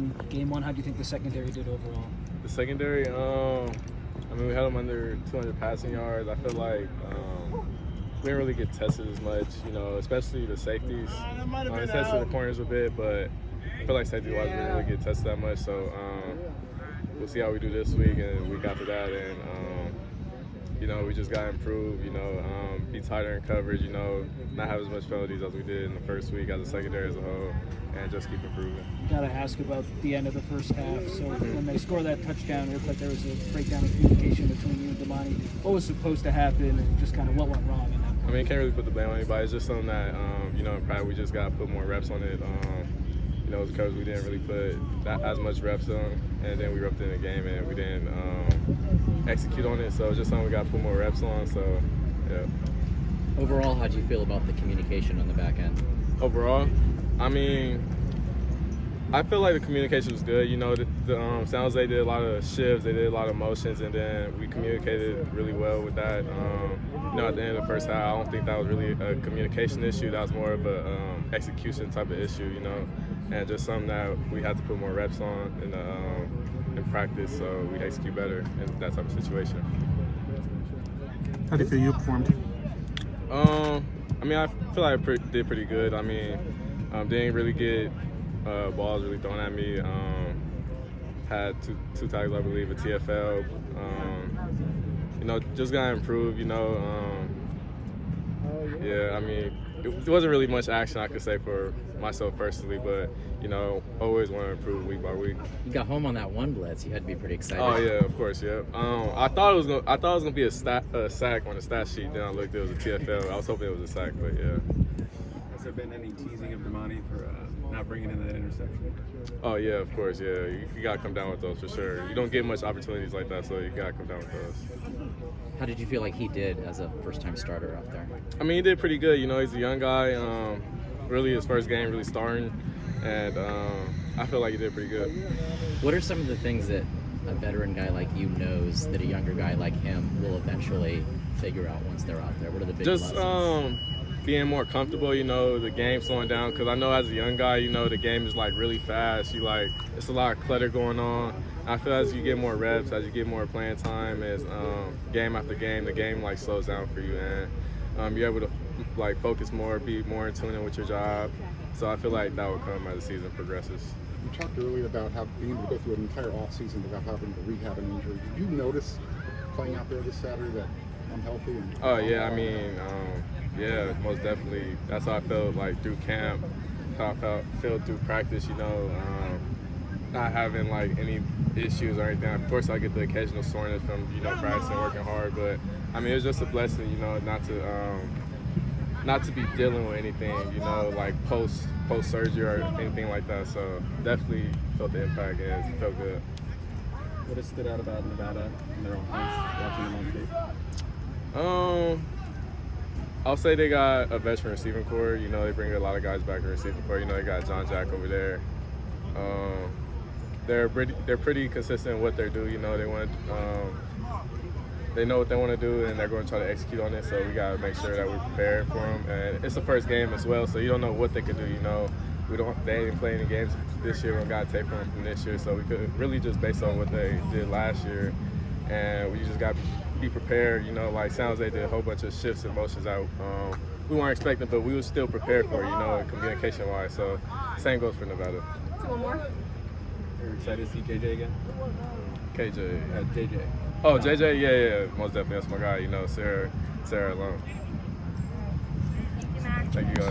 won game one. How do you think the secondary did overall? The secondary, I mean, we had them under 200 passing yards. I feel like we didn't really get tested as much, you know, especially the safeties. We tested the corners a bit, but I feel like safety-wise we didn't really get tested that much. So we'll see how we do this week and week after that. And, you know, we just got to improve, you know, be tighter in coverage, you know, not have as much penalties as we did in the first week as a secondary as a whole, and just keep improving. Got to ask about the end of the first half. So when they score that touchdown, it looked like there was a breakdown of communication between you and Damani. What was supposed to happen and just kind of what went wrong in that point? I mean, can't really put the blame on anybody. It's just something that, you know, probably we just got to put more reps on it. You know, because we didn't really put as much reps on, and then we were up in the game and we didn't execute on it. So it's just something we got to put more reps on. So, yeah. Overall, how do you feel about the communication on the back end? Overall, I mean, I feel like the communication was good. You know, San Jose did a lot of shifts, they did a lot of motions, and then we communicated really well with that. You know, at the end of the first half, I don't think that was really a communication issue. That was more of a execution type of issue, you know, and just something that we had to put more reps on in practice so we execute better in that type of situation. How do you feel you performed? I mean, I feel like I did pretty good. I mean, didn't really get balls really thrown at me. Had two tackles, I believe, a TFL. You know, just got to improve, you know. Yeah, I mean, it wasn't really much action I could say for myself personally, but, you know, always want to improve week by week. You got home on that one blitz. You had to be pretty excited. Oh, yeah, of course, yeah. I thought it was gonna be a sack on the stat sheet. Then I looked, it was a TFL. I was hoping it was a sack, but yeah. Has there been any teasing of Damani for not bringing in that interception? Oh, yeah, of course, yeah. You got to come down with those for sure. You don't get much opportunities like that, so you got to come down with those. How did you feel like he did as a first-time starter out there? I mean, he did pretty good. You know, he's a young guy. Really, his first game really starting, and I feel like he did pretty good. What are some of the things that a veteran guy like you knows that a younger guy like him will eventually figure out once they're out there? What are the big lessons? Being more comfortable, you know, the game slowing down. Because I know as a young guy, you know, the game is like really fast. It's a lot of clutter going on. I feel as you get more reps, as you get more playing time, as game after game, the game like slows down for you, and you're able to like focus more, be more in tune with your job. So I feel like that will come as the season progresses. You talked earlier about how being able to go through an entire offseason without having to rehab an injury. Did you notice playing out there this Saturday that I'm healthy? Oh yeah, I mean, yeah, most definitely. That's how I felt like through camp, how I felt through practice. You know, not having like any issues or anything. Of course, I get the occasional soreness from practicing, working hard, but I mean, it's just a blessing, you know, not to be dealing with anything, you know, like post surgery or anything like that. So definitely felt the impact and it felt good. What has stood out about Nevada and their offense, watching them on tape? I'll say they got a veteran receiving core. You know, they bring a lot of guys back in the receiving core. You know, they got John Jack over there. They're pretty consistent in what they do. You know, they know what they want to do, and they're going to try to execute on it. So we got to make sure that we're prepared for them. And it's the first game as well, so you don't know what they could do. You know, they didn't play any games this year. We got to take from this year, so we could really just based on what they did last year, and we just got to be prepared. You know, like San Jose did a whole bunch of shifts and motions out. We weren't expecting, but we were still prepared for it, you know, communication-wise. So same goes for Nevada. One more. Are you excited to see KJ again? KJ. JJ. Oh, JJ, yeah, most definitely. That's my guy, you know, Sarah alone. Thank you, Max. Thank you, guys.